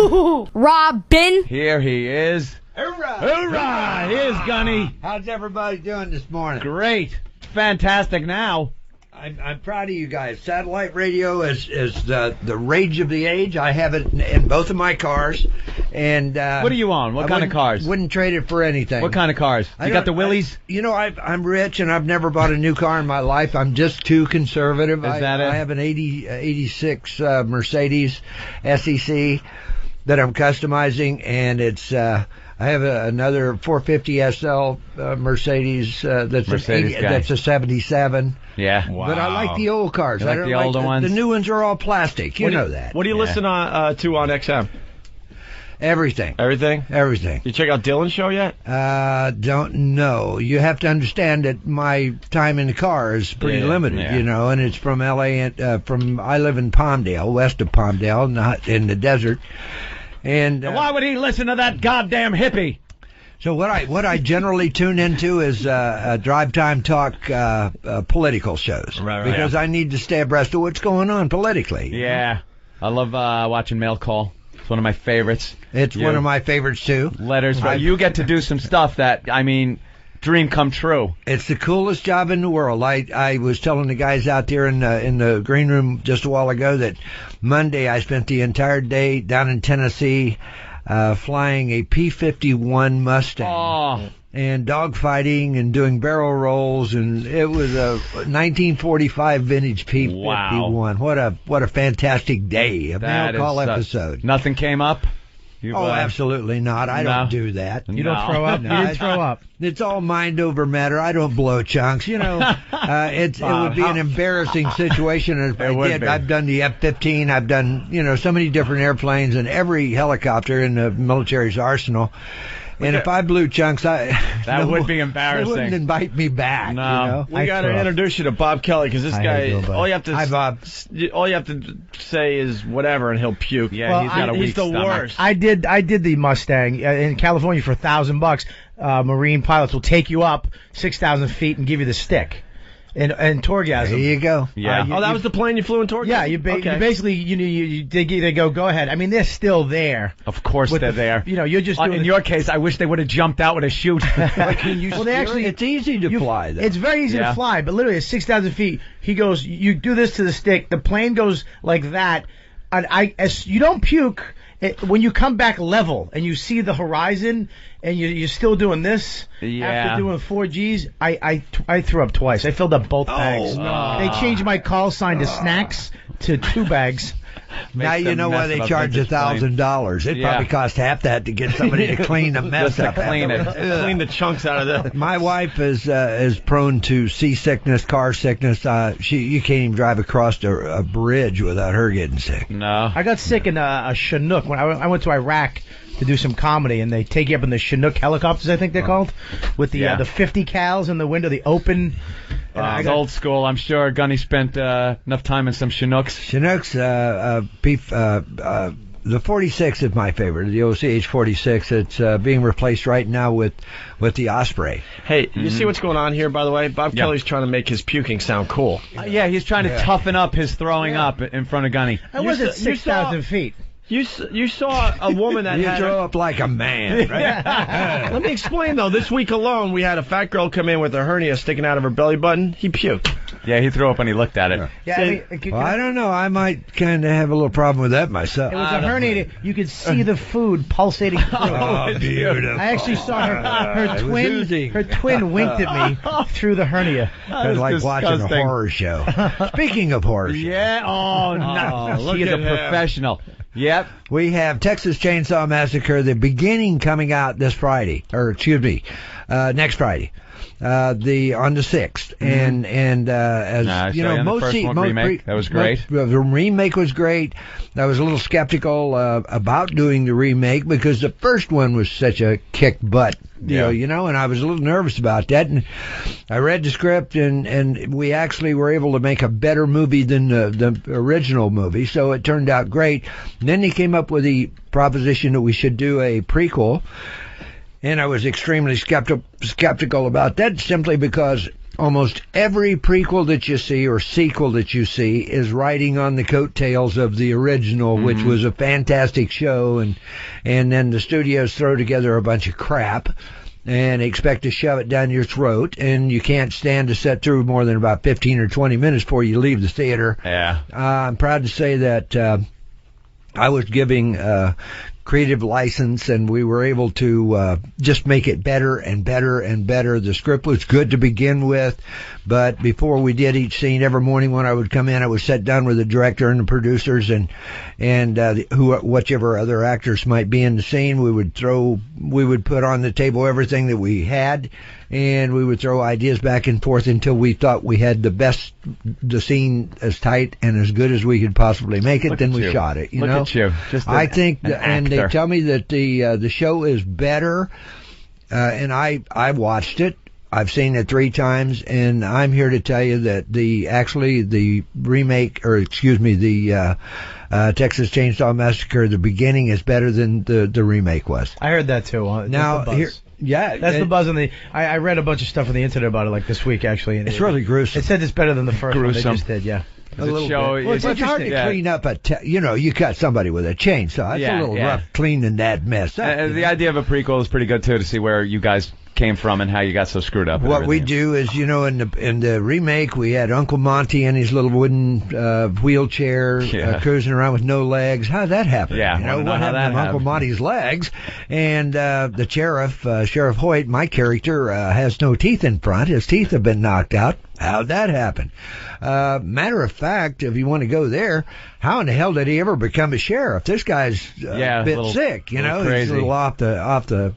HooHooHooRobin. Here he is. Hoorah! Hoorah! Here's Gunny. How's everybody doing this morning? Great. Fantastic now. I'm proud of you guys. Satellite radio is the rage of the age. I have it in both of my cars. And what do you own? What kind of cars? Wouldn't trade it for anything. What kind of cars? You got the Willys? I'm rich and I've never bought a new car in my life. I'm just too conservative. Is that it? I have an 86 Mercedes SEC that I'm customizing, and it's I have another 450 SL Mercedes that's a 77. Yeah. Wow. But I like the old cars. You like I don't the older ones? The new ones are all plastic. You know that. What do you listen to on XM? Everything. Everything? Everything. You check out Dylan's show yet? Don't know. You have to understand that my time in the car is pretty limited, and it's from L.A. and I live in Palmdale, west of Palmdale, not in the desert. And why would he listen to that goddamn hippie? So what I generally tune into is drive time talk political shows, right, because I need to stay abreast of what's going on politically. Yeah, I love watching Mail Call. It's one of my favorites. It's one of my favorites too. Letters, right? You get to do some stuff that dream come true. It's the coolest job in the world. I was telling the guys out there in the green room just a while ago that Monday I spent the entire day down in Tennessee flying a P-51 Mustang and dogfighting and doing barrel rolls, and it was a 1945 vintage P-51. Wow. What a fantastic day. A Mail Call episode. Nothing came up? Absolutely not. I don't do that. You don't throw up? No, you didn't throw up. It's all mind over matter. I don't blow chunks. It would be an embarrassing situation if I did. I've done the F-15. I've done, so many different airplanes and every helicopter in the military's arsenal. And if I blew chunks, that would be embarrassing. They wouldn't invite me back. No, we got to introduce you to Bob Kelly, because this guy, all you have to, Hi, Bob. All you have to say is whatever, and he'll puke. Yeah, he's got a weak stomach. the worst. I did the Mustang in California for $1,000. Marine pilots will take you up 6,000 feet and give you the stick. And Torgasm. There you go. Yeah. That was the plane you flew in Torgasm? Yeah, you basically, they go ahead. I mean, they're still there. Of course they're there. You're just doing in your case, I wish they would have jumped out with a chute. It's easy to fly, though. It's very easy to fly, but literally at 6,000 feet, he goes, you do this to the stick, the plane goes like that, and you don't puke. When you come back level and you see the horizon and you're still doing this after doing 4 Gs, I threw up twice. I filled up both bags. No. They changed my call sign to snacks to 2 bags. Now you know why they charge $1,000. It probably cost half that to get somebody to clean the mess up. Clean the chunks out of the. My wife is prone to seasickness, car sickness. You can't even drive across a bridge without her getting sick. No, I got sick in a Chinook when I went to Iraq to do some comedy, and they take you up in the Chinook helicopters, I think they're called, with the 50 cals in the window, the open. It's old school. I'm sure Gunny spent enough time in some Chinooks. Chinooks, the 46 is my favorite, the OCH 46. It's being replaced right now with the Osprey. Hey, you see what's going on here, by the way? Bob Kelly's trying to make his puking sound cool. He's trying to toughen up his throwing up in front of Gunny. I was at 6,000 feet. You saw a woman that you throw up like a man, right? Let me explain, though. This week alone, we had a fat girl come in with a hernia sticking out of her belly button. He puked. Yeah, he threw up when he looked at it. Yeah, I don't know. I might kind of have a little problem with that myself. It was a hernia. You could see the food pulsating through. Oh, beautiful. I actually saw her twin. Her twin winked at me through the hernia. It's like disgusting. watching a horror show. Speaking of horror shows. Yeah. Oh, no. She is a professional. Yep. We have Texas Chainsaw Massacre, the beginning, coming out this Friday, next Friday. On the 6th, and as you know, most remake that was great. The remake was great. I was a little skeptical about doing the remake because the first one was such a kick butt deal, and I was a little nervous about that. And I read the script, and we actually were able to make a better movie than the original movie, so it turned out great. And then they came up with the proposition that we should do a prequel. And I was extremely skeptical about that, simply because almost every prequel that you see or sequel that you see is riding on the coattails of the original, which was a fantastic show, and then the studios throw together a bunch of crap and expect to shove it down your throat, and you can't stand to sit through more than about 15 or 20 minutes before you leave the theater. Yeah. I'm proud to say that I was giving creative license, and we were able to just make it better and better and better. The script was good to begin with, but before we did each scene, every morning when I would come in, I would sit down with the director and the producers and whichever other actors might be in the scene. We would put on the table everything that we had, and we would throw ideas back and forth until we thought we had the scene as tight and as good as we could possibly make it. Then we shot it. Look at you. I think, and they tell me that the show is better, and I watched it. I've seen it 3 times, and I'm here to tell you that the remake, or excuse me, the Texas Chainsaw Massacre, the beginning is better than the remake was. I heard that too. Now here. Yeah, that's the buzz on the. I read a bunch of stuff on the internet about it, like this week actually. And it's really gruesome. It said it's better than the first one they just did. Yeah. A little bit. Well, it's hard to clean up you got somebody with a chainsaw. It's a little rough cleaning that mess up. The idea of a prequel is pretty good too, to see where you guys came from and how you got so screwed up. What we do is, in the remake, we had Uncle Monty in his little wooden wheelchair cruising around with no legs. How'd that happen? Yeah, what happened to Uncle Monty's legs? And the sheriff, Sheriff Hoyt, my character, has no teeth in front. His teeth have been knocked out. How'd that happen? Matter of fact, if you want to go there, how in the hell did he ever become a sheriff? This guy's a bit sick, He's a little off the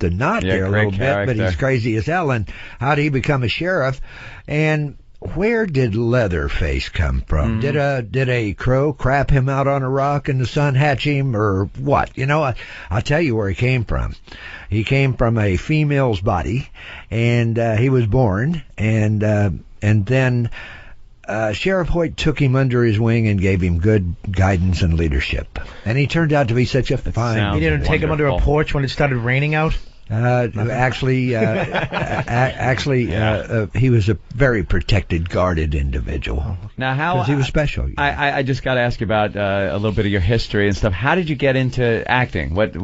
knot there a little bit, but he's crazy as hell. And how did he become a sheriff? And where did Leatherface come from? Did a crow crap him out on a rock and the sun hatch him, or what? I'll tell you where he came from. He came from a female's body, and he was born, and then Sheriff Hoyt took him under his wing and gave him good guidance and leadership. And he turned out to be such a fine. He didn't take him under a porch when it started raining out? Actually, he was a very protected, guarded individual. Now, how? Because he was special. I just got to ask you about a little bit of your history and stuff. How did you get into acting? What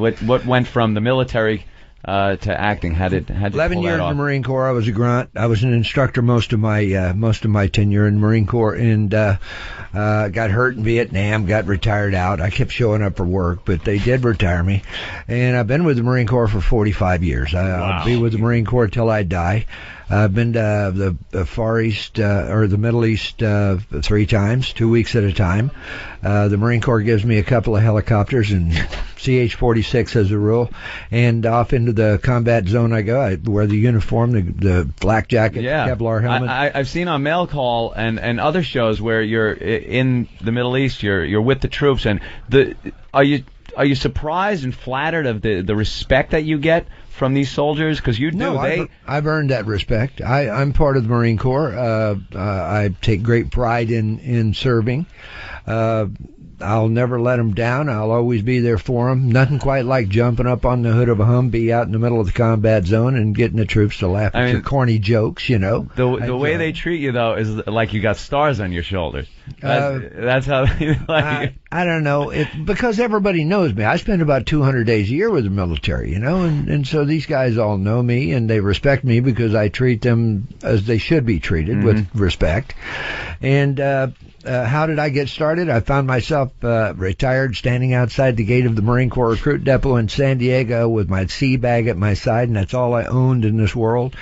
went from the military to acting? How did you 11 pull years that off? in the Marine Corps. I was a grunt. I was an instructor most of my tenure in the Marine Corps, and got hurt in Vietnam, got retired out. I kept showing up for work, but they did retire me, and I've been with the Marine Corps for 45 years. I'll be with the Marine Corps till I die. I've been to the Far East or the Middle East 3 times, 2 weeks at a time. The Marine Corps gives me a couple of helicopters and CH-46 as a rule, and off into the combat zone I go. I wear the uniform, the flak jacket, Kevlar helmet. I've seen on Mail Call and other shows where you're in the Middle East, you're with the troops, and are you surprised and flattered of the respect that you get from these soldiers? Because I've earned that respect. I'm part of the Marine Corps. I take great pride in serving. I'll never let them down. I'll always be there for them. Nothing quite like jumping up on the hood of a Humvee out in the middle of the combat zone and getting the troops to laugh at your corny jokes, The way they treat you, though, is like you got stars on your shoulders. That's how they like you. I don't know. Because everybody knows me. I spend about 200 days a year with the military, and so these guys all know me, and they respect me because I treat them as they should be treated, with respect. And how did I get started? I found myself retired, standing outside the gate of the Marine Corps recruit depot in San Diego with my sea bag at my side, and that's all I owned in this world,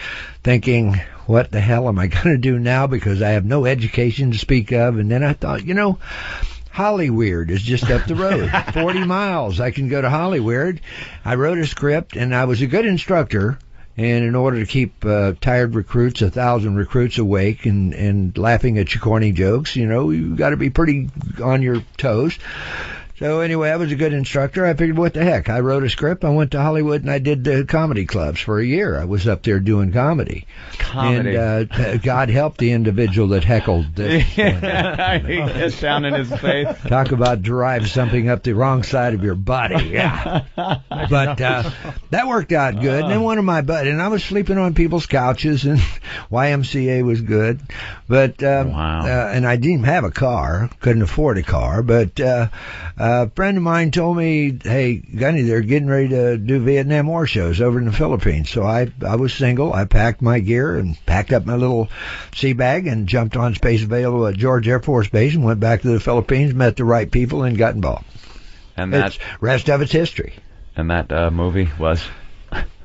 thinking, what the hell am I going to do now, because I have no education to speak of. And then I thought, Hollyweird is just up the road, 40 miles. I can go to Hollyweird. I wrote a script, and I was a good instructor. And in order to keep tired recruits, 1,000 recruits awake and laughing at your corny jokes, you got to be pretty on your toes. So anyway, I was a good instructor. I figured, what the heck? I wrote a script. I went to Hollywood and I did the comedy clubs for a year. I was up there doing comedy. And God help the individual that heckled this. It's down in his face. Talk about drive something up the wrong side of your body. Yeah. But that worked out good. And then one of my buddies, and I was sleeping on people's couches, and YMCA was good. But and I didn't even have a car. Couldn't afford a car. But a friend of mine told me, hey, Gunny, they're getting ready to do Vietnam War shows over in the Philippines. So I was single. I packed my gear and packed up my little sea bag and jumped on space available at George Air Force Base and went back to the Philippines, met the right people, and got involved. And that rest of it's history. And that movie was?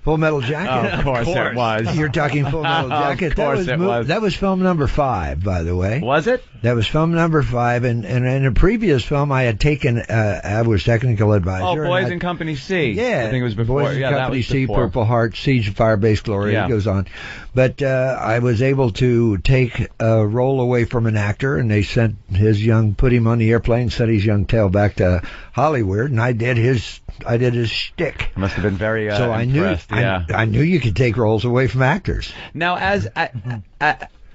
Full Metal Jacket. Of course it was. You're talking Full Metal Jacket. Of course it was. That was film number 5, by the way. Was it? That was film number 5, and in a previous film I had taken, I was technical advisor. Oh, Boys in Company C. Yeah. I think it was before. Boys in Company C, before. Purple Heart, Siege of Firebase Glory, it goes on. But I was able to take a role away from an actor, and they put him on the airplane, sent his young tail back to Hollywood, and I did his shtick. Must have been very so impressed. I knew you could take roles away from actors. Now,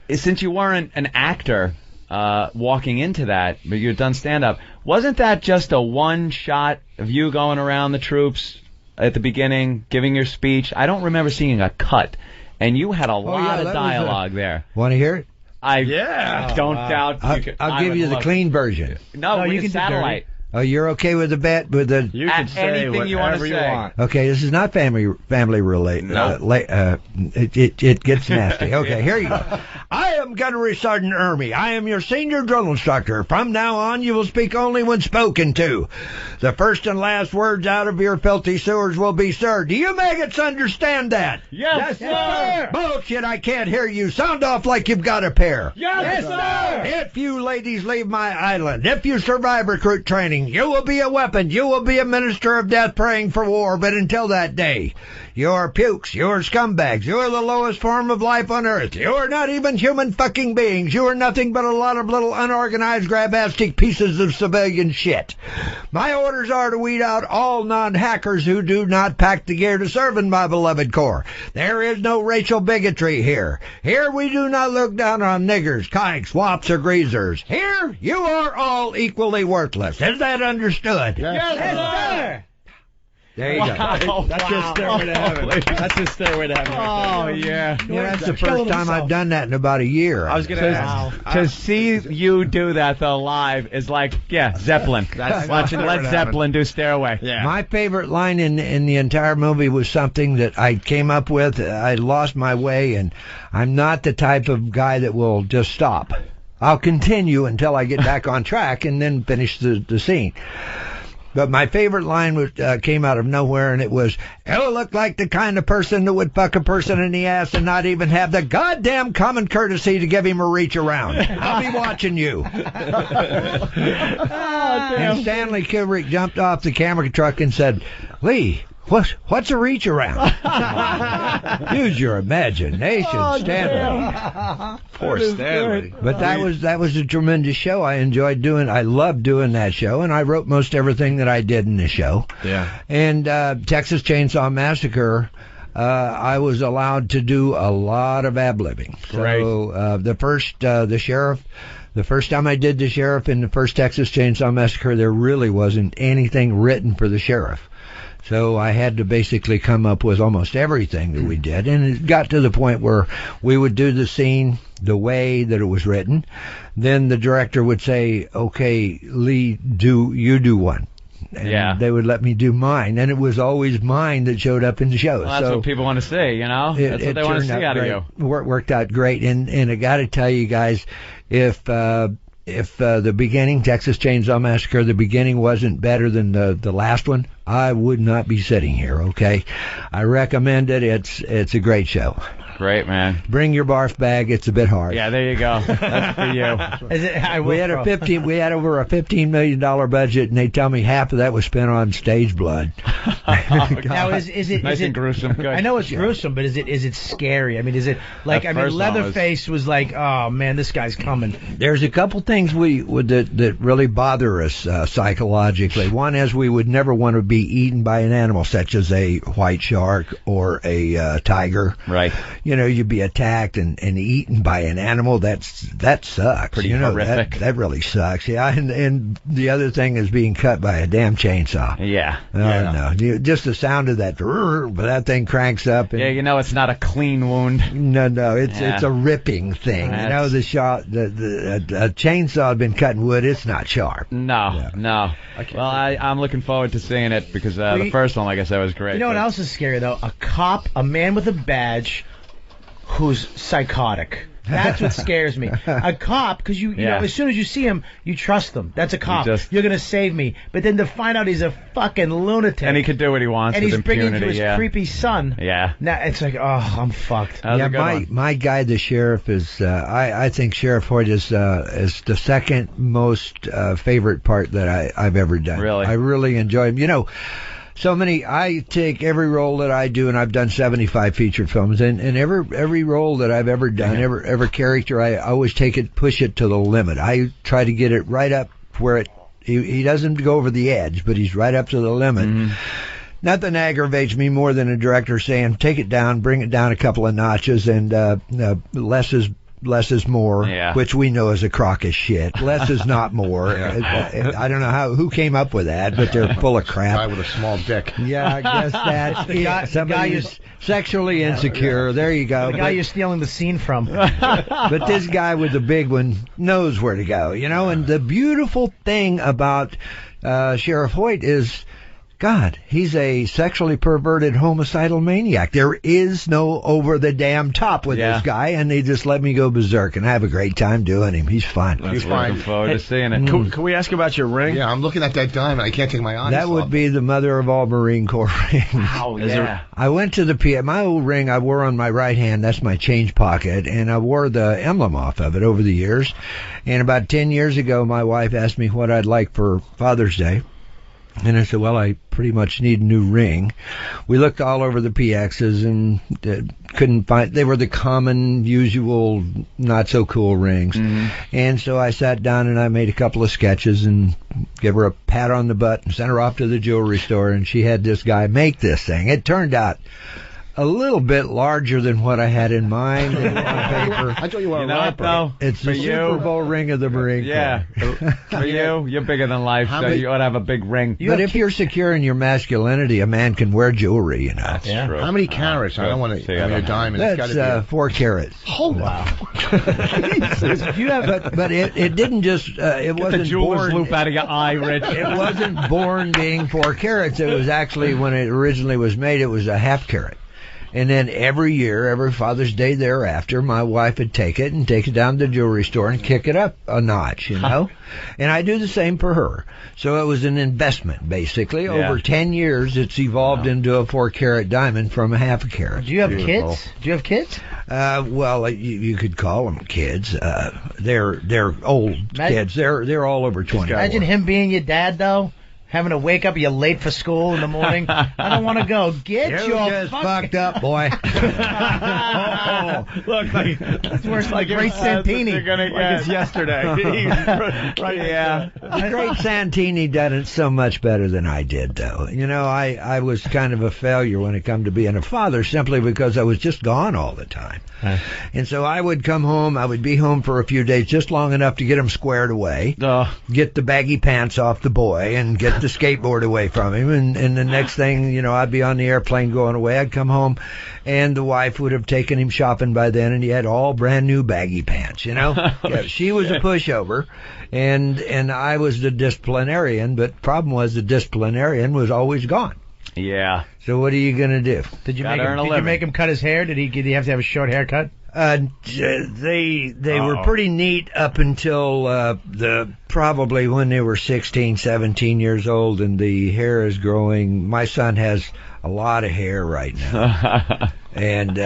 since you weren't an actor walking into that, but you'd done stand-up, wasn't that just a one-shot of you going around the troops at the beginning, giving your speech? I don't remember seeing a cut, and you had a lot of dialogue there. Want to hear it? Don't doubt. I'll give you the clean version. No, you can satellite. Oh, you're okay with the You can say anything you want to say. Okay, this is not family related. No. It gets nasty. Okay, here you go. I am Gunnery Sergeant Ermey. I am your senior drill instructor. From now on, you will speak only when spoken to. The first and last words out of your filthy sewers will be, sir. Do you maggots understand that? Yes, sir. Bullshit, I can't hear you. Sound off like you've got a pair. Yes, sir. If you ladies leave my island, if you survive recruit training, you will be a weapon. You will be a minister of death praying for war. But until that day, you're pukes. You're scumbags. You're the lowest form of life on earth. You're not even human fucking beings. You are nothing but a lot of little unorganized grabastic pieces of civilian shit. My orders are to weed out all non-hackers who do not pack the gear to serve in my beloved Corps. There is no racial bigotry here. Here we do not look down on niggers, kikes, wops, or greasers. Here you are all equally worthless. Is that understood? Yes, sir. There you go. That's his stairway to heaven. That's his stairway to heaven. Oh, yeah. That's the first time I've done that in about a year. I was going to ask. To see you do that, though, live is like, Zeppelin. That's watching Led Zeppelin do Stairway. Yeah. My favorite line in the entire movie was something that I came up with. I lost my way, and I'm not the type of guy that will just stop. I'll continue until I get back on track and then finish the scene. But my favorite line came out of nowhere, and it was, "You look like the kind of person that would fuck a person in the ass and not even have the goddamn common courtesy to give him a reach around. I'll be watching you." And Stanley Kubrick jumped off the camera truck and said, "Lee, what's a reach around?" Use your imagination, Stanley. Poor Stanley. But that was a tremendous show. I loved doing that show, and I wrote most everything that I did in the show. Yeah. And Texas Chainsaw Massacre, I was allowed to do a lot of ad-libbing. Great. So the first time I did the sheriff in the first Texas Chainsaw Massacre, there really wasn't anything written for the sheriff. So I had to basically come up with almost everything that we did, and it got to the point where we would do the scene the way that it was written. Then the director would say, "Okay, Lee, you do one." And they would let me do mine, and it was always mine that showed up in the show. Well, that's what people want to see, That's what they want to see out of you. Worked out great, and I got to tell you guys, if the beginning, Texas Chainsaw Massacre, the beginning wasn't better than the last one, I would not be sitting here, okay? I recommend it. It's a great show. Great, man. Bring your barf bag. It's a bit hard. Yeah, there you go. That's for you. We had over a $15 million budget, and they tell me half of that was spent on stage blood. Now is it nice and gruesome? Good. I know it's gruesome, but is it scary? I mean, is it like Leatherface was like, oh man, this guy's coming. There's a couple things that really bother us psychologically. One is we would never want to be eaten by an animal such as a white shark or a tiger. Right. You'd be attacked and eaten by an animal. That sucks. Pretty horrific. That really sucks. Yeah. And the other thing is being cut by a damn chainsaw. Yeah. No. Just the sound of that thing cranks up. And, it's not a clean wound. No. It's a ripping thing. That's... The chainsaw had been cutting wood. It's not sharp. No. Well, I'm looking forward to seeing it because the first one, like I said, was great. You know what else is scary though? A man with a badge who's psychotic. That's what scares me. A cop, because you know, as soon as you see him, you trust him. That's a cop. You're going to save me. But then to find out he's a fucking lunatic. And he can do what he wants with impunity. And he's bringing to his creepy son. Yeah. Now it's like, oh, I'm fucked. My guy, the sheriff, is, I think Sheriff Hoyt is the second most favorite part that I've ever done. Really? I really enjoy him. I take every role that I do, and I've done 75 feature films, and every role that I've ever done, every character, I always push it to the limit. I try to get it right up where he doesn't go over the edge, but he's right up to the limit. Mm-hmm. Nothing aggravates me more than a director saying, take it down, bring it down a couple of notches, and less is more, which we know is a crock of shit. Less is not more. I don't know who came up with that, but they're full of crap. Guy with a small dick. Yeah, I guess that's somebody who's sexually insecure. There you go. The guy you're stealing the scene from. But this guy with the big one knows where to go, And the beautiful thing about Sheriff Hoyt is, God, he's a sexually perverted homicidal maniac. There is no over the damn top with this guy, and they just let me go berserk, and I have a great time doing him. He's fun. He's looking forward to seeing it. Can we ask about your ring? Yeah, I'm looking at that diamond. I can't take my eyes That off. would be the mother of all Marine Corps rings. Wow, I went to the my old ring I wore on my right hand. That's my change pocket, and I wore the emblem off of it over the years. And about 10 years ago, my wife asked me what I'd like for Father's Day. And I said, well, I pretty much need a new ring. We looked all over the PXs and couldn't find, they were the common, usual, not so cool rings. Mm-hmm. And so I sat down and I made a couple of sketches and gave her a pat on the butt and sent her off to the jewelry store, and she had this guy make this thing. It turned out a little bit larger than what I had in mind on paper. I thought you were a rapper. rapper. It's the Super Bowl ring of the Marine Corps. For you're bigger than life, so you ought to have a big ring. But if you're secure in your masculinity, a man can wear jewelry, That's true. How many carats? I don't want to. A diamond. That's 4 carats. Oh wow! But it didn't just. It wasn't the jeweler's born. loop out of your eye, Rich. It wasn't born being 4 carats. It was actually, when it originally was made, it was a half carat. And then every year, every Father's Day thereafter, my wife would take it down to the jewelry store and kick it up a notch, And I do the same for her. So it was an investment, basically. Over 10 years, it's evolved into a 4-carat diamond from a half a carat. Do you have kids? Do you have kids? Well, you could call them kids. They're old kids. They're all over 20. Imagine him being your dad, though. Having to wake up, you're late for school in the morning. I don't want to go. Get your just fucked up, boy. Look, it's worse like Great Santini. Like it's yesterday. The Great Santini done it so much better than I did, though. I was kind of a failure when it come to being a father, simply because I was just gone all the time. And so I would come home. I would be home for a few days, just long enough to get him squared away, get the baggy pants off the boy, and get the skateboard away from him. And the next thing, I'd be on the airplane going away. I'd come home, and the wife would have taken him shopping by then, and he had all brand new baggy pants. She was a pushover, and I was the disciplinarian. But problem was, the disciplinarian was always gone. Yeah. So what are you gonna do? Did you make him cut his hair? Did he have to have a short haircut? They were pretty neat up until probably when they were 16, 17 years old, and the hair is growing. My son has a lot of hair right now, and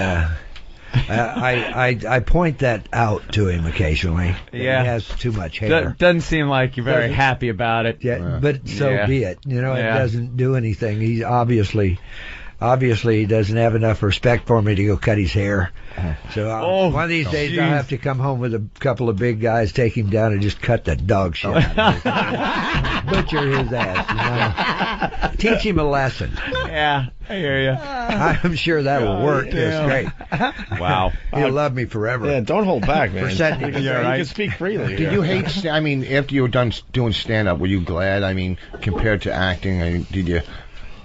I point that out to him occasionally. Yeah. He has too much hair. Doesn't seem like you're very happy about it. Yeah, but so be it. You know, it doesn't do anything. He's obviously he doesn't have enough respect for me to go cut his hair. So one of these days I'll have to come home with a couple of big guys, take him down and just cut the dog shit out of him. Butcher his ass, you know. Teach him a lesson. Yeah, I hear you. I'm sure that will work just great. Wow. He'll love me forever. Yeah, don't hold back, man. For setting You can speak freely. Did you hate? I mean, after you were done doing stand-up, were you glad? I mean, compared to acting, I mean, did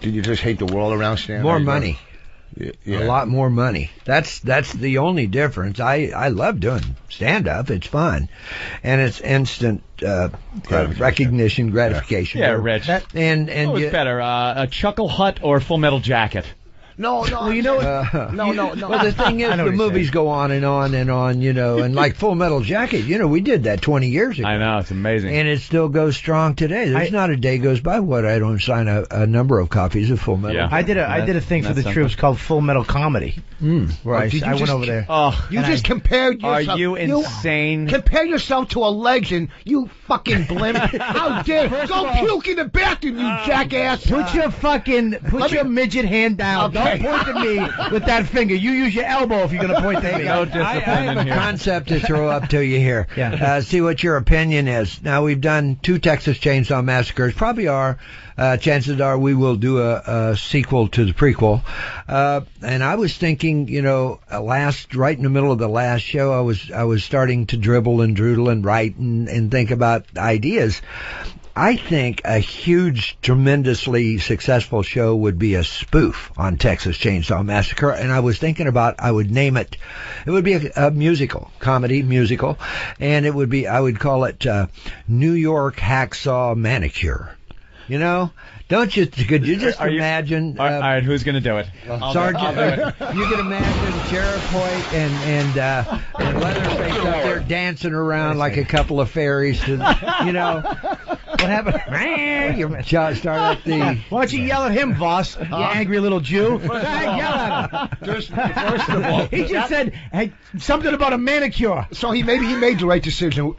you just hate the world around stand-up? More money. Yeah. A lot more money. That's the only difference. I love doing stand-up. It's fun, and it's instant recognition, gratification. Yeah, Rich. And what was better, a Chuckle Hut or Full Metal Jacket? No. Well, you know, no. Well, the thing is, the movies go on and on and on, you know, and like Full Metal Jacket, you know, we did that 20 years ago. I know, it's amazing. And it still goes strong today. There's not a day goes by where I don't sign a number of copies of Full Metal. Yeah. I did a thing for the troops called Full Metal Comedy. Where I went over there. Oh, you just compared yourself. Are you insane? Compare yourself to a legend, you fucking blimp. How dare go puke in the bathroom, you jackass. Put your midget hand down. Okay. Don't point at me with that finger. You use your elbow if you're going to point to me. No discipline I have in a here. concept to throw up to you here. Yeah. See what your opinion is. Now, we've done 2 Texas Chainsaw Massacres. Probably are. Chances are we will do a sequel to the prequel. And I was thinking, you know, right in the middle of the last show, I was starting to dribble and droodle and write and think about ideas. I think a huge, tremendously successful show would be a spoof on Texas Chainsaw Massacre, and I was thinking about I would name it. It would be a musical, comedy musical, and I would call it New York Hacksaw Manicure. You know, could you just imagine? All right, who's going to do it? Sergeant, you can imagine Sheriff Hoyt and Leatherface up there dancing around like a couple of fairies. You know, what happened? You start up the. Why don't you yell at him, Voss? You angry little Jew. Yell at him. First of all, he just said something about a manicure. So he made the right decision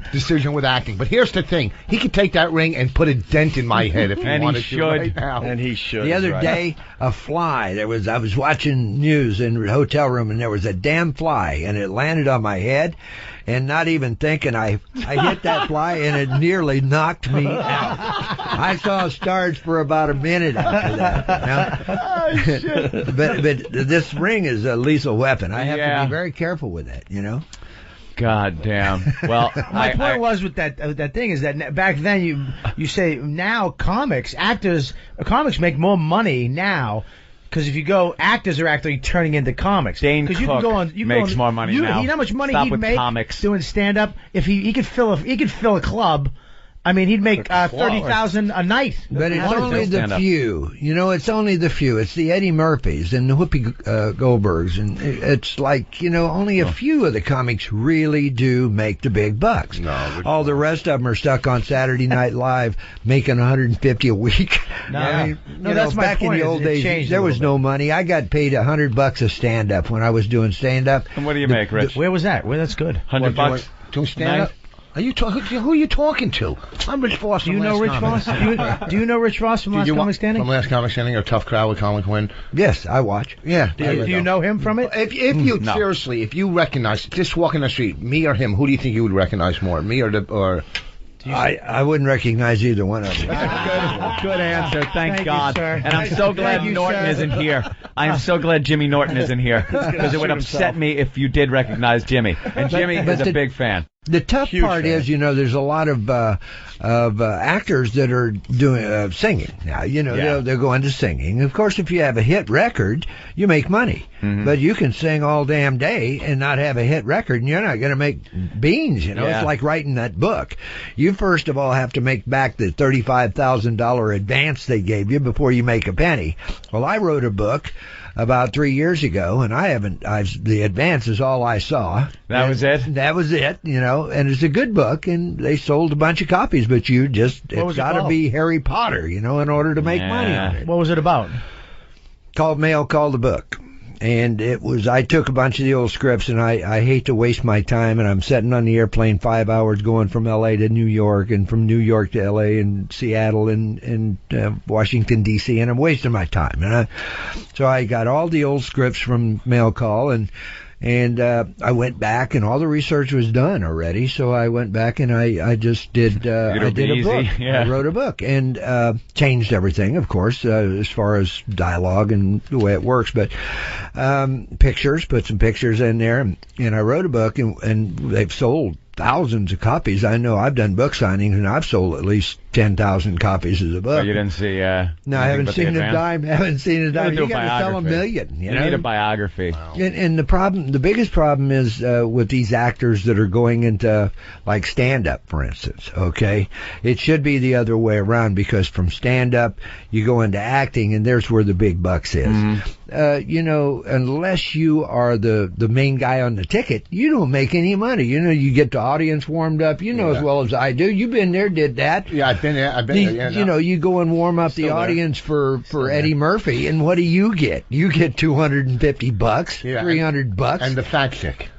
with acting. But here's the thing: he could take that ring and put a dent in my head if he wanted to right now. And he should. The other day, a fly. I was watching news in a hotel room, and there was a damn fly, and it landed on my head. And not even thinking, I hit that fly, and it nearly knocked me out. I saw stars for about a minute after that. You know? Oh, shit. But this ring is a lethal weapon. I have to be very careful with it, you know? God damn. Well, my point was with that thing is that back then you say now comics make more money now. Because if you go, actors are actually turning into comics. Dane Cook makes more money now. You know how much money Stop he'd with make comics. doing stand-up? If he could fill a club. I mean, he'd make $30,000 a night. But it's only the few. You know, it's only the few. It's the Eddie Murphys and the Whoopi Goldbergs, and it's like, you know, only a few of the comics really do make the big bucks. No, all the rest of them are stuck on Saturday Night Live making $150 a week. No, I mean, that's my back point. In the old days, there was no money. I got paid $100 a stand-up when I was doing stand-up. And what do you make, Rich? Where was that? That's good. $100 doing stand-up. Are you who are you talking to? I'm Rich Voss. Do you know Rich Voss? Do you know Rich Voss from Last Comic Standing? From Last Comic Standing or Tough Crowd with Colin Quinn? Yes, I watch. Yeah. Do you know him from it? If you seriously, if you recognize just walking the street, me or him, who do you think you would recognize more, me or? I wouldn't recognize either one of them. Good answer. Thank God. You, and I'm so glad Norton isn't here. I am so glad Jimmy Norton isn't here because it would upset me if you did recognize Jimmy. And Jimmy is a big fan. The tough part is, you know, there's a lot of actors that are doing singing now. You know, they'll go into singing. Of course, if you have a hit record, you make money. Mm-hmm. But you can sing all damn day and not have a hit record, and you're not going to make beans. You know, it's like writing that book. You first of all have to make back the $35,000 advance they gave you before you make a penny. Well, I wrote a book about 3 years ago, and the advance is all I saw. That was it? That was it, you know, and it's a good book, and they sold a bunch of copies, but it's got to be Harry Potter, you know, in order to make money on it. What was it about? Called Mail, Called the Book. And I took a bunch of the old scripts, and I hate to waste my time, and I'm sitting on the airplane 5 hours going from L.A. to New York, and from New York to L.A. and Seattle and Washington, D.C., and I'm wasting my time. And so I got all the old scripts from Mail Call, and I went back, and all the research was done already. So I went back and I just did I did a book. Yeah. I wrote a book and changed everything, of course, as far as dialogue and the way it works. But pictures, put some pictures in there, and I wrote a book, and they've sold thousands of copies. I know I've done book signings, and I've sold at least 10,000 copies of the book. Oh, you didn't see? No, I haven't seen a dime. Haven't seen a dime. You got to sell 1 million. You need a biography. Wow. And the biggest problem is with these actors that are going into like stand-up, for instance. Okay, it should be the other way around, because from stand-up you go into acting, and there's where the big bucks is. Unless you are the main guy on the ticket, you don't make any money. You get the audience warmed up. As well as I do. You've been there, did that. Yeah, I've been there. Yeah, you go and warm up the audience for Eddie Murphy, and what do you get? You get $250, $300, and the fat chick.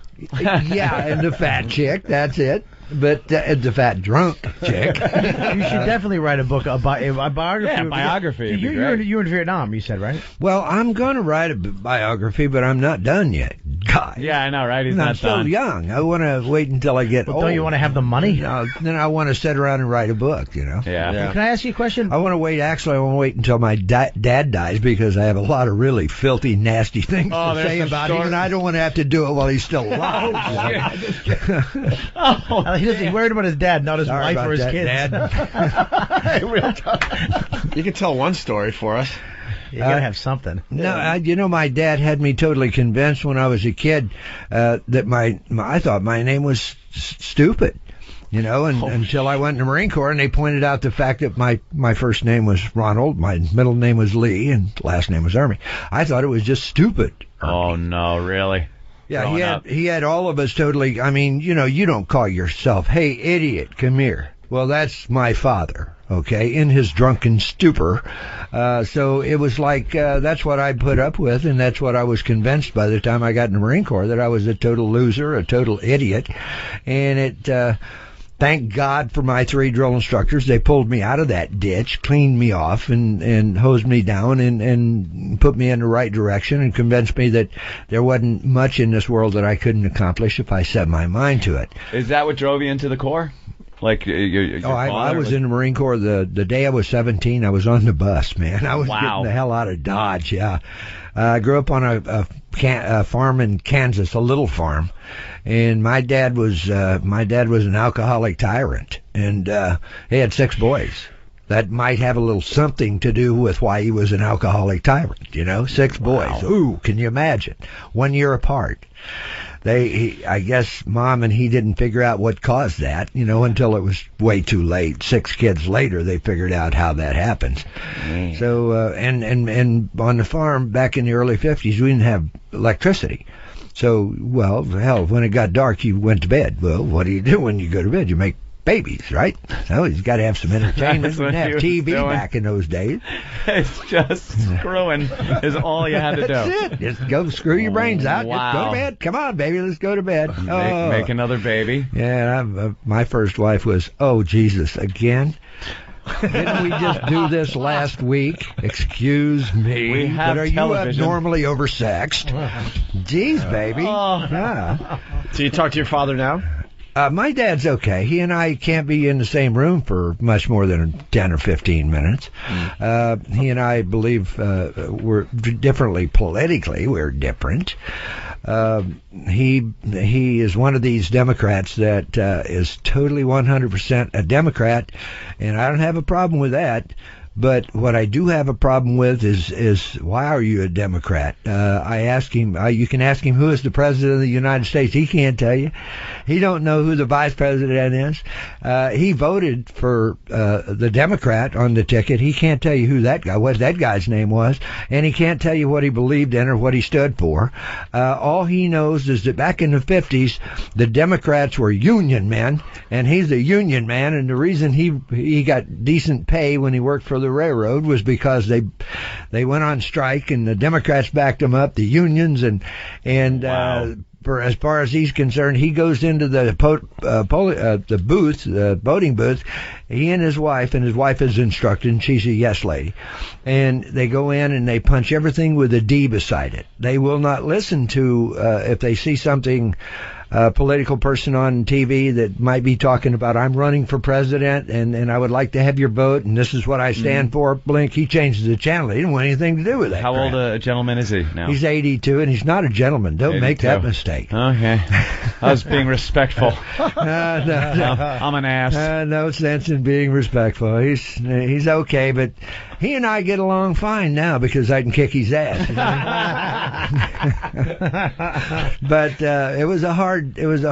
Yeah, and the fat chick. That's it. But the fat drunk chick. You should definitely write a book, a biography. Yeah, a biography. You're in Vietnam, you said, right? Well, I'm going to write a biography, but I'm not done yet. God. Yeah, I know, right? He's not I'm still done. young. I want to wait until I get old. Don't you want to have the money? No, then I want to sit around and write a book, Yeah. Can I ask you a question? I want to wait. Actually, I want to wait until my dad dies, because I have a lot of really filthy, nasty things to say about him, and I don't want to have to do it while he's still alive. He's worried about his dad, not his wife or his kids. You can tell one story for us. You gotta have something. No, my dad had me totally convinced when I was a kid that I thought my name was stupid. Until I went in the Marine Corps, and they pointed out the fact that my first name was Ronald, my middle name was Lee, and last name was Ermey. I thought it was just stupid. Ermey. Oh no, really? Yeah, he had all of us totally. I mean, you don't call yourself, "Hey, idiot, come here." Well, that's my father, okay, in his drunken stupor. So it was like that's what I put up with, and that's what I was convinced by the time I got in the Marine Corps, that I was a total loser, a total idiot. And it, thank God for my 3 drill instructors. They pulled me out of that ditch, cleaned me off, and hosed me down, and put me in the right direction, and convinced me that there wasn't much in this world that I couldn't accomplish if I set my mind to it. Is that what drove you into the Corps? Like your I was in the Marine Corps the day I was 17. I was on the bus, man. I was getting the hell out of Dodge. Yeah, I grew up on a farm in Kansas, a little farm, and my dad was an alcoholic tyrant, and he had 6 boys. That might have a little something to do with why he was an alcoholic tyrant. 6 boys. Ooh, can you imagine? 1 year apart. I guess Mom and he didn't figure out what caused that, until it was way too late. 6 kids later, they figured out how that happens. So, and on the farm back in the early 50s, we didn't have electricity. So, well, hell, when it got dark, you went to bed. Well, what do you do when you go to bed? You make babies, right? So he's got to have some entertainment. We didn't have TV back in those days. It's just screwing is all you had to do. That's it. Just go screw your brains out. Wow. Just go to bed. Come on, baby, let's go to bed. Make another baby. Yeah, my first wife was, oh, Jesus, again? Didn't we just do this last week? Excuse me. We have but are television. You abnormally oversexed? Jeez, baby. Yeah. So you talk to your father now? My dad's okay. He and I can't be in the same room for much more than 10 or 15 minutes. He and I believe we're differently politically. We're different. He is one of these Democrats that is totally 100% a Democrat, and I don't have a problem with that. But what I do have a problem with is why are you a Democrat? I ask him, you can ask him who is the president of the United States. He can't tell you. He don't know who the vice president is. He voted for the Democrat on the ticket. He can't tell you who that guy, what that guy's name was, and he can't tell you what he believed in or what he stood for. All he knows is that back in the 50s, the Democrats were union men, and he's a union man, and the reason he got decent pay when he worked for the the railroad was because they went on strike, and the Democrats backed them up, the unions, and Wow. as far as he's concerned, he goes into the booth, the voting booth. He and his wife is instructed, and she's a yes lady. And they go in and they punch everything with a D beside it. They will not listen to, if they see something, political person on TV that might be talking about, I'm running for president and I would like to have your vote and this is what I stand for. Blink, he changes the channel. He didn't want anything to do with that. How crap. old a gentleman is he now? He's 82 and he's not a gentleman. Don't make 82. that mistake. Okay. I was being respectful. No. I'm an ass. No sense in being respectful. He's okay, but he and I get along fine now because I can kick his ass. But it was a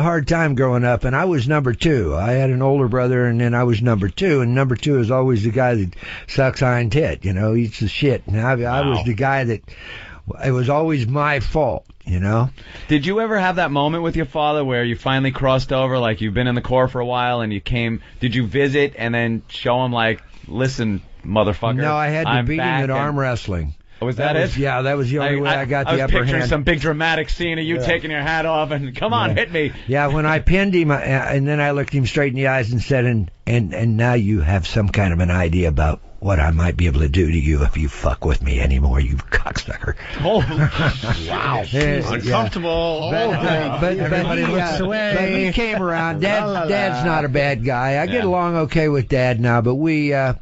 hard time growing up, and I was number 2. I had an older brother, and then I was number 2, and number 2 is always the guy that sucks hind tit, eats the shit. And I was the guy that it was always my fault. Did you ever have that moment with your father where you finally crossed over, like you've been in the Corps for a while and did you visit and then show him like, listen, motherfucker? No, I had to beat him at and arm wrestling. Was that it? Yeah, that was the only way I got the upper hand. I was picturing some big dramatic scene of you taking your hat off and, come on, hit me. Yeah, when I pinned him, and then I looked him straight in the eyes and said, and now you have some kind of an idea about what I might be able to do to you if you fuck with me anymore, you cocksucker. Oh, wow. Uncomfortable. But he came around. Dad's not a bad guy. I get along okay with Dad now, but we have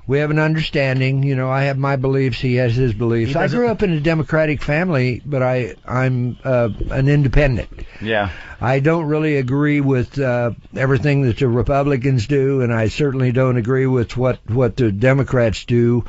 an understanding. I have my beliefs. He has his beliefs. I grew up in a Democratic family, but I'm an independent. Yeah. I don't really agree with everything that the Republicans do, and I certainly don't agree with what the Democrats do.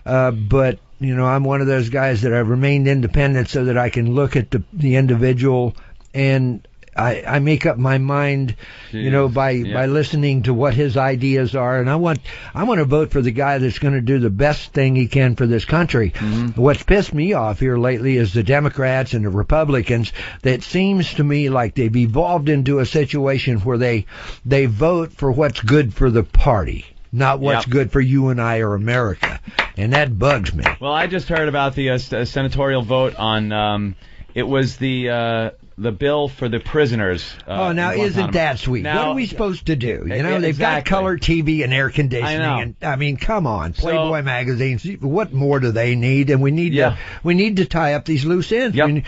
But I'm one of those guys that I've remained independent so that I can look at the individual, and I make up my mind, by listening to what his ideas are, and I want to vote for the guy that's going to do the best thing he can for this country. Mm-hmm. What's pissed me off here lately is the Democrats and the Republicans. That seems to me like they've evolved into a situation where they vote for what's good for the party, not what's good for you and I or America, and that bugs me. Well, I just heard about the senatorial vote on. It was the bill for the prisoners. Now isn't that sweet? What are we supposed to do? They've got color TV and air conditioning. I know. And come on, Playboy magazines. What more do they need? And we need to tie up these loose ends. Yep. I mean,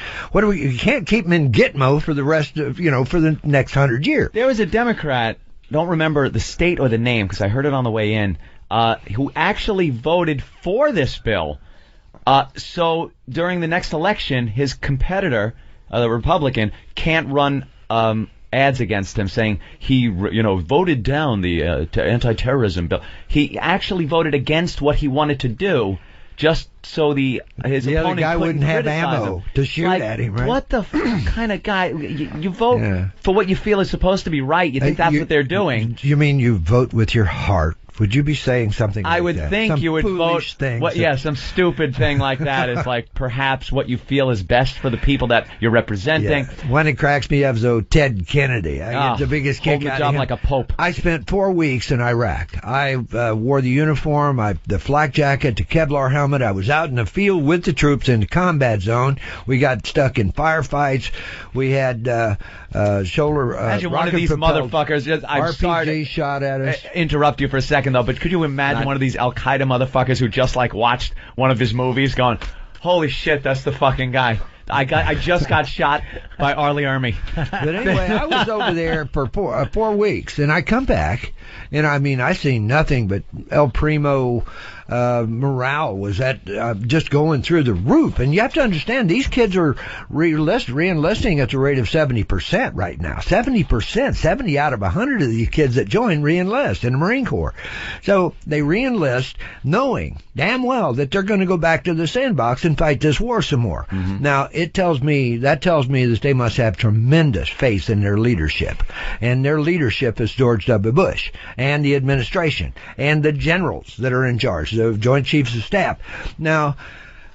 you can't keep them in Gitmo for the rest of for the next 100 years. There was a Democrat. Don't remember the state or the name because I heard it on the way in. Who actually voted for this bill. So during the next election, his competitor, the Republican, can't run ads against him saying he, voted down the anti-terrorism bill. He actually voted against what he wanted to do, just so his opponent guy wouldn't have ammo him. to shoot at him. Right? What the kind of guy? You vote for what you feel is supposed to be right. You think that's what they're doing? You mean you vote with your heart? Would you be saying something like that? I would think you would vote. Some stupid thing like that is like perhaps what you feel is best for the people that you're representing. Yeah. One that cracks me up is Ted Kennedy. I get the biggest kick out of him. Like a pope. I spent 4 weeks in Iraq. I wore the uniform, the flak jacket, the Kevlar helmet. I was out in the field with the troops in the combat zone. We got stuck in firefights. We had shoulder. Imagine one of these motherfuckers. I'm RPG sorry to shot at us. Interrupt you for a second though, but could you imagine one of these Al Qaeda motherfuckers who just watched one of his movies, going, "Holy shit, that's the fucking guy." I just got shot by Arlie Ermey. But anyway, I was over there for 4 weeks, and I come back, and I seen nothing but El Primo. Morale was just going through the roof. And you have to understand, these kids are re-enlisting at the rate of 70% right now. 70%, 70 out of 100 of these kids that join re-enlist in the Marine Corps. So they re-enlist knowing damn well that they're going to go back to the sandbox and fight this war some more. Mm-hmm. Now, that tells me that they must have tremendous faith in their leadership. And their leadership is George W. Bush and the administration and the generals that are in charge, the Joint Chiefs of Staff. Now,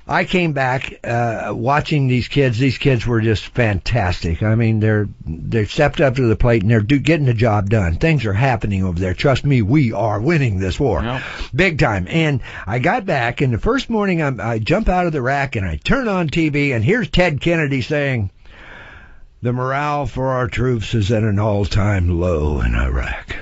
I came back watching these kids. These kids were just fantastic. I mean, they're stepped up to the plate and they're getting the job done. Things are happening over there. Trust me, we are winning this war, big time. And I got back, and the first morning I jump out of the rack and I turn on TV, and here's Ted Kennedy saying, "The morale for our troops is at an all-time low in Iraq."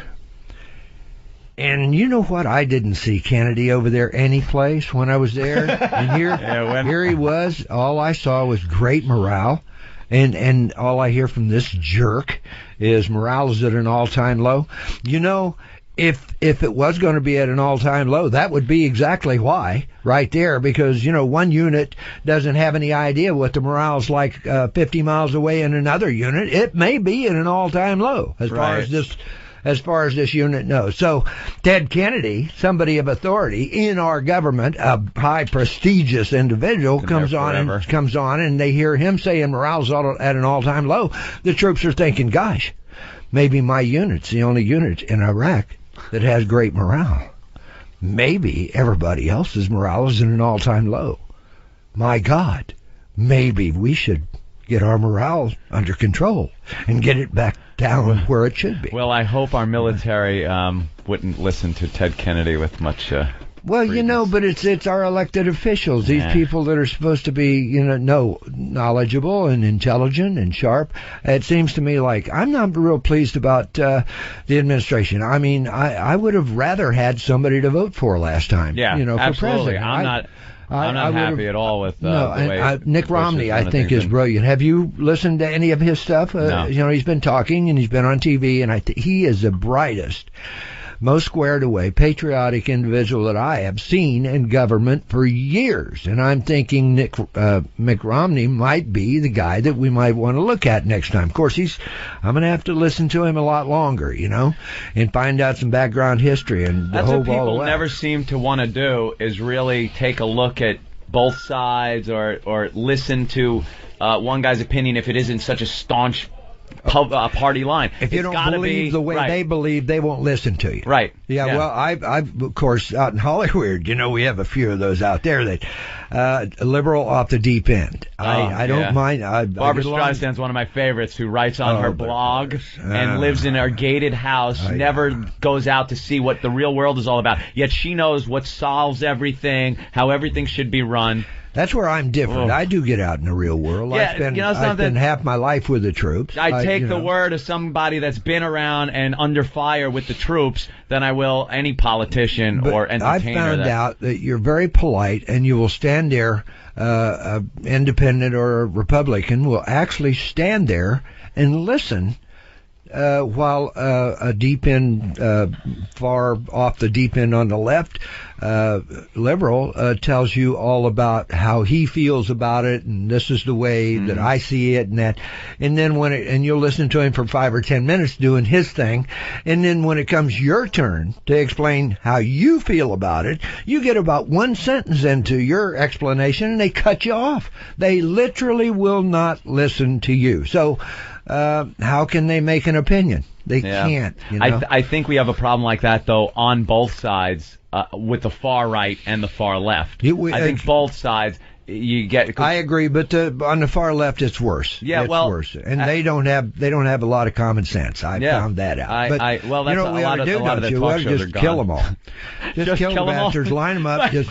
And you know what? I didn't see Kennedy over there any place when I was there. And here he was. All I saw was great morale. And all I hear from this jerk is morale is at an all-time low. You know, if it was going to be at an all-time low, that would be exactly why right there. Because, you know, one unit doesn't have any idea what the morale's like 50 miles away in another unit. It may be at an all-time low as far as this unit knows. So Ted Kennedy, somebody of authority in our government, a high prestigious individual, comes on and they hear him saying morale's at an all-time low. The troops are thinking, gosh, maybe my unit's the only unit in Iraq that has great morale. Maybe everybody else's morale is at an all-time low. My God, maybe we should get our morale under control and get it back down where it should be. Well, I hope our military wouldn't listen to Ted Kennedy with much well, you know, but it's our elected officials, these people that are supposed to be, you know, knowledgeable and intelligent and sharp. It seems to me like I'm not real pleased about the administration. I mean, I would have rather had somebody to vote for last time. Yeah, you know, absolutely. for president. I'm not happy at all with the way Nick Romney, I think, is brilliant. Have you listened to any of his stuff? No. You know, he's been talking and he's been on TV, and he is the brightest, most squared away, patriotic individual that I have seen in government for years. And I'm thinking Mick Romney might be the guy that we might want to look at next time. Of course, I'm going to have to listen to him a lot longer, you know, and find out some background history. And that's what people never seem to want to do, is really take a look at both sides or listen to one guy's opinion if it isn't such a staunch party line. If you don't believe the way they believe, they won't listen to you. Right. Yeah. Well, I've of course out in Hollywood, you know, we have a few of those out there that liberal off the deep end. I don't mind. Barbara Streisand's one of my favorites, who writes on her blog and lives in her gated house, never goes out to see what the real world is all about. Yet she knows what solves everything, how everything should be run. That's where I'm different. I do get out in the real world. Yeah, I spend half my life with the troops. I take the word of somebody that's been around and under fire with the troops than I will any politician or entertainer. I found out that you're very polite, and you will stand there, independent or a Republican will actually stand there and listen while a deep end, far off the deep end on the left, liberal tells you all about how he feels about it, and this is the way that I see it, and that. And then and you'll listen to him for 5 or 10 minutes doing his thing, and then when it comes your turn to explain how you feel about it, you get about one sentence into your explanation, and they cut you off. They literally will not listen to you. So how can they make an opinion? They can't. You know? I think we have a problem like that, though, on both sides, with the far right and the far left. I think both sides you get. I agree, but on the far left, it's worse. Yeah, it's worse, and they don't have a lot of common sense. I found that out. That's you know what we ought to do? Just kill them all. Just kill the bastards, line them up, just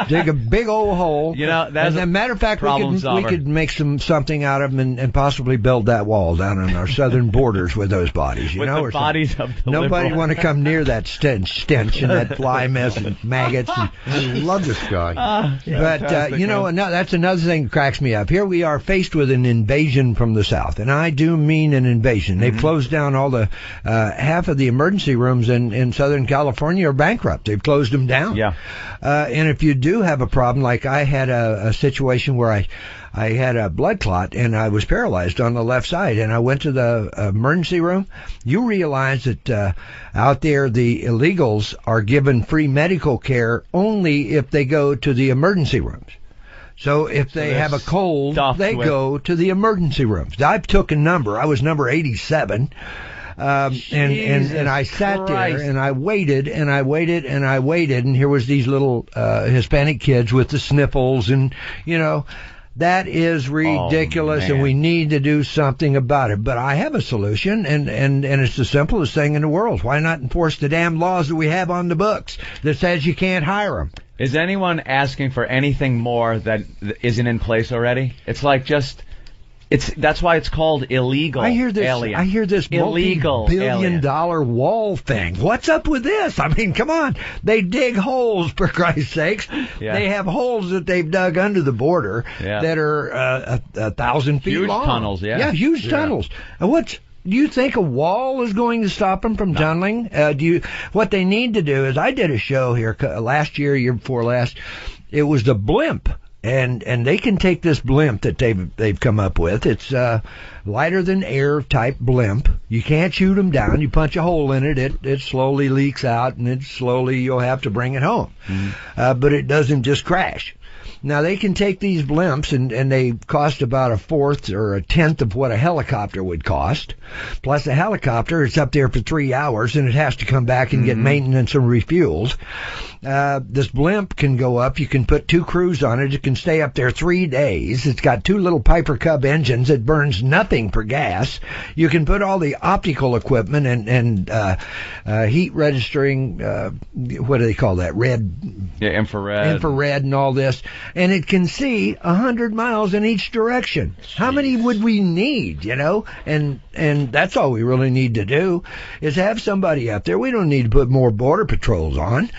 dig a big old hole. You know, as a matter of fact, we could make something out of them and possibly build that wall down on our southern borders with those bodies. You with know, the bodies of the nobody want to come near that stench and that fly mess and maggots. I love this guy. But you know. That's another thing that cracks me up. Here we are faced with an invasion from the south, and I do mean an invasion. They've closed down all the half of the emergency rooms in Southern California are bankrupt. They've closed them down. Yeah. And if you do have a problem, like I had a situation where I had a blood clot and I was paralyzed on the left side, and I went to the emergency room. You realize that out there the illegals are given free medical care only if they go to the emergency rooms. So if they have a cold, they go to the emergency rooms. I took a number. I was number 87. And I sat Christ. there and I waited and I waited and I waited, and here was these little Hispanic kids with the sniffles, and that is ridiculous, and we need to do something about it. But I have a solution, and it's the simplest thing in the world. Why not enforce the damn laws that we have on the books that says you can't hire them? Is anyone asking for anything more that isn't in place already? It's like that's why it's called illegal. I hear this illegal multi-billion-dollar wall thing. What's up with this? I mean, come on. They dig holes, for Christ's sakes. Yeah. They have holes that they've dug under the border that are 1,000 feet huge long. Tunnels, Yeah, huge tunnels. And do you think a wall is going to stop them from tunneling? What they need to do is, I did a show here last year before last. It was the blimp. And they can take this blimp that they've come up with. It's lighter than air type blimp. You can't shoot them down. You punch a hole in it. It slowly leaks out, and you'll have to bring it home. But it doesn't just crash. Now, they can take these blimps, and they cost about a fourth or a tenth of what a helicopter would cost. Plus, a helicopter, it's up there for 3 hours, and it has to come back and get maintenance and refueled. This blimp can go up. You can put 2 crews on it. It can stay up there 3 days. It's got 2 little Piper Cub engines. It burns nothing for gas. You can put all the optical equipment and heat registering, what do they call that? Infrared and all this. And it can see 100 miles in each direction. Jeez. How many would we need, And that's all we really need to do is have somebody up there. We don't need to put more border patrols on.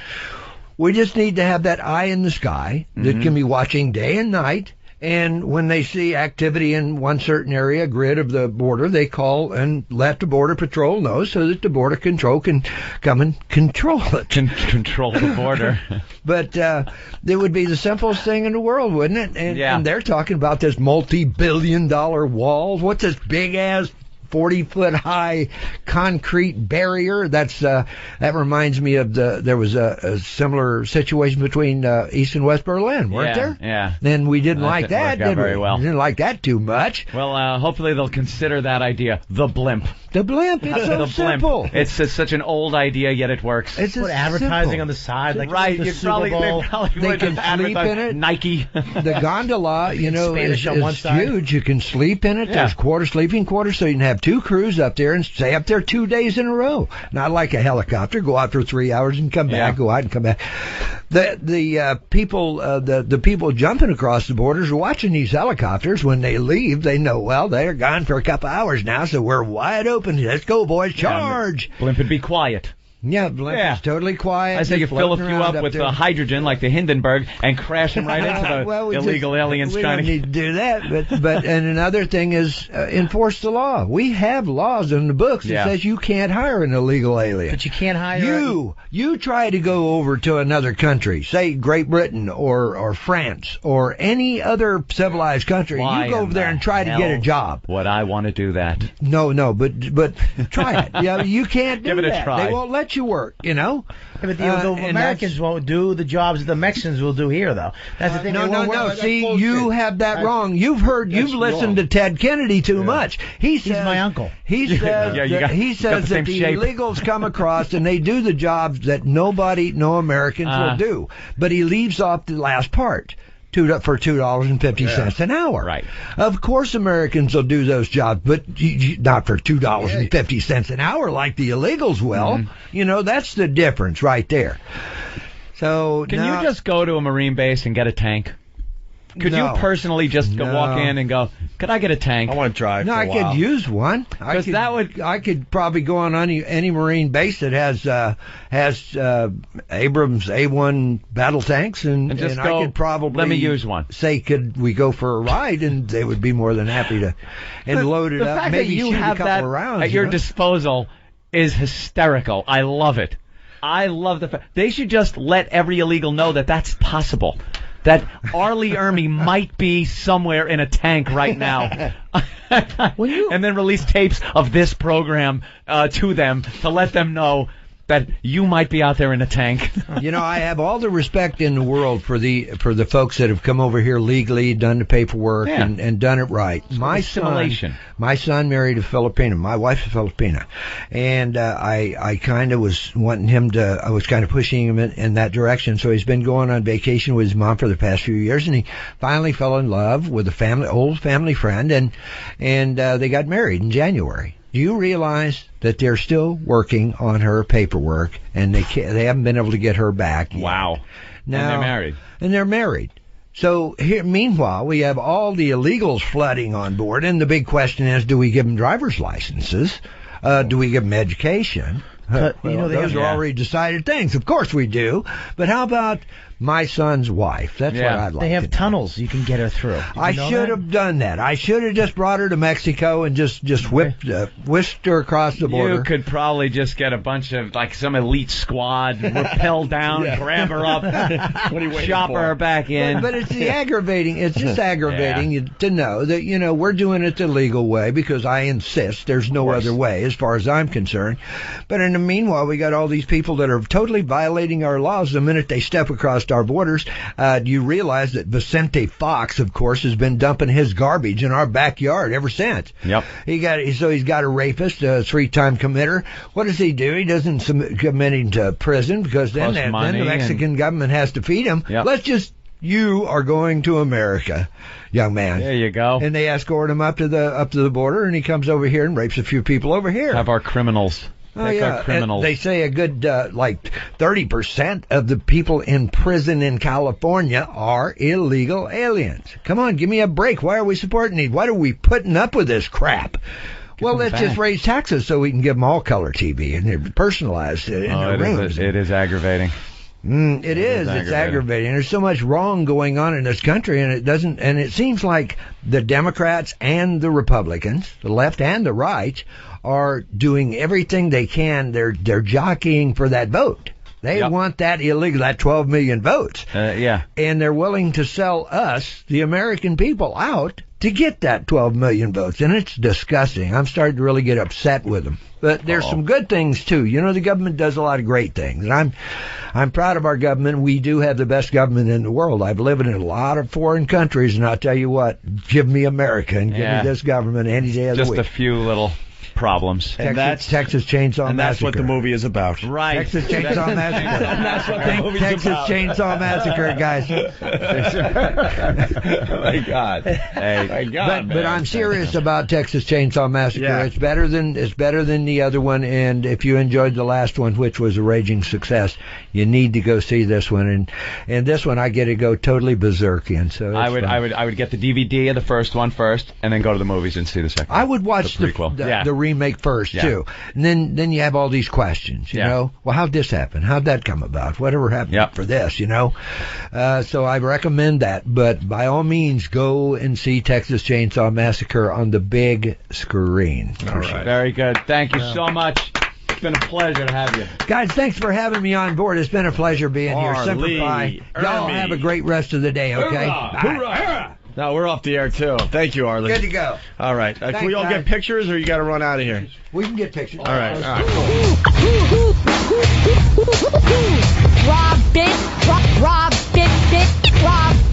We just need to have that eye in the sky that can be watching day and night. And when they see activity in one certain area, grid of the border, they call and let the Border Patrol know so that the Border Control can come and control it. Control the border. But it would be the simplest thing in the world, wouldn't it? And they're talking about this multi-billion-dollar wall. What's this big-ass 40-foot-high concrete barrier? That reminds me of there was a similar situation between East and West Berlin, weren't there? Yeah. And we didn't like that, did we? Very well. We didn't like that too much. Well, hopefully they'll consider that idea, the blimp. The blimp, it's so simple. Blimp. It's such an old idea, yet it works. It's put advertising on the side, like right. The Super Bowl. They can sleep in it. Nike. The gondola, is huge. You can sleep in it. Yeah. There's sleeping quarters, so you can have 2 crews up there and stay up there 2 days in a row. Not like a helicopter, go out for 3 hours and come back, go out and come back. The people jumping across the borders are watching these helicopters. When they leave, they know, well, they're gone for a couple hours now, so we're wide open. Let's go, boys, charge. Blimp would be quiet. Yeah, blimp is totally quiet. I say you fill a few up with hydrogen like the Hindenburg and crash them right into the illegal aliens trying to... We don't need to do that, but and another thing is enforce the law. We have laws in the books that says you can't hire an illegal alien. But you can't hire... You try to go over to another country, say Great Britain or France or any other civilized country. You go over there and try to get a job. Would I want to do that? No, but try it. Yeah, you can't do Give it that. A try. They won't let you work, Yeah, but the Americans won't do the jobs that the Mexicans will do here, though. That's the thing. No. See, you have that wrong. You've listened to Ted Kennedy too much. He's my uncle. He says that the illegals come across and they do the jobs that no Americans will do. But he leaves off the last part. For $2.50 an hour. Right. Of course Americans will do those jobs, but not for $2.50 an hour like the illegals will. That's the difference right there. So Can you just go to a Marine base and get a tank? Could you personally just walk in and go, could I get a tank? I want to drive. No, I could use one. I could probably go on any Marine base that has Abrams A1 battle tanks, and just I could probably let me use one. Say, could we go for a ride? And they would be more than happy to load it the up. Fact Maybe that you shoot have a couple that of rounds at your disposal is hysterical. I love it. I love the fact they should just let every illegal know that that's possible. That Arlie Ermey might be somewhere in a tank right now. And then release tapes of this program to them to let them know that you might be out there in a tank. You know, I have all the respect in the world for the folks that have come over here legally, done the paperwork, and done it right. My son married a Filipina. My wife's a Filipina, and I kind of was wanting him to. I was kind of pushing him in that direction. So he's been going on vacation with his mom for the past few years, and he finally fell in love with a old family friend, and they got married in January. Do you realize that they're still working on her paperwork, and they haven't been able to get her back yet? Wow. Now, and they're married. So here, meanwhile, we have all the illegals flooding on board, and the big question is, do we give them driver's licenses? Do we give them education? Those are already decided things. Of course we do. But how about my son's wife? That's what I'd like. They have tunnels you can get her through. I should have done that. I should have just brought her to Mexico and just whisked her across the border. You could probably just get a bunch of, like, some elite squad, rappel down, grab her up, chop her back in. But it's aggravating. It's just aggravating to know that, we're doing it the legal way, because I insist there's no other way as far as I'm concerned. But in the meanwhile, we got all these people that are totally violating our laws the minute they step across our borders. You realize that Vicente Fox, of course, has been dumping his garbage in our backyard ever since. Yep. He's got a rapist, a 3-time committer. What does he do? He doesn't commit him to prison, because then the Mexican government has to feed him. Yep. You are going to America, young man. There you go. And they escort him up to the border, and he comes over here and rapes a few people over here. Have our criminals. Criminals. They say a good 30% of the people in prison in California are illegal aliens. Come on, give me a break. Why are we supporting these? Why are we putting up with this crap? Let's just raise taxes so we can give them all color TV and they're personalized in their rooms. It is aggravating. It is. It's aggravating. There's so much wrong going on in this country, and it seems like the Democrats and the Republicans, the left and the right, are doing everything they can. They're jockeying for that vote. They want that illegal, that 12 million votes. And they're willing to sell us, the American people, out to get that 12 million votes. And it's disgusting. I'm starting to really get upset with them. But there's some good things, too. The government does a lot of great things. And I'm proud of our government. We do have the best government in the world. I've lived in a lot of foreign countries, and I'll tell you what, give me America and give me this government any day of the week. Just a few little problems. Texas Chainsaw Massacre. And that's what the movie is about. Right. Texas Chainsaw Massacre. That's what the movie's about. Texas Chainsaw Massacre, guys. My God. My God, but I'm serious about Texas Chainsaw Massacre. Yeah. It's better than the other one, and if you enjoyed the last one, which was a raging success, you need to go see this one. And this one I get to go totally berserk in. So I would get the DVD of the first one first, and then go to the movies and see the second. I would watch the prequel. The remake first too, and then you have all these questions. You know, well, how'd this happen? How'd that come about? Whatever happened for this? So I recommend that. But by all means, go and see Texas Chainsaw Massacre on the big screen. All right. Very good. Thank you so much. It's been a pleasure to have you. Guys, thanks for having me on board. It's been a pleasure being here. Semper Fi. Y'all have a great rest of the day, okay? Hoorah! No, we're off the air, too. Thank you, Arlie. Good to go. All right. Can we all get pictures, or you got to run out of here? We can get pictures. All right. Robin, Robin, Robin.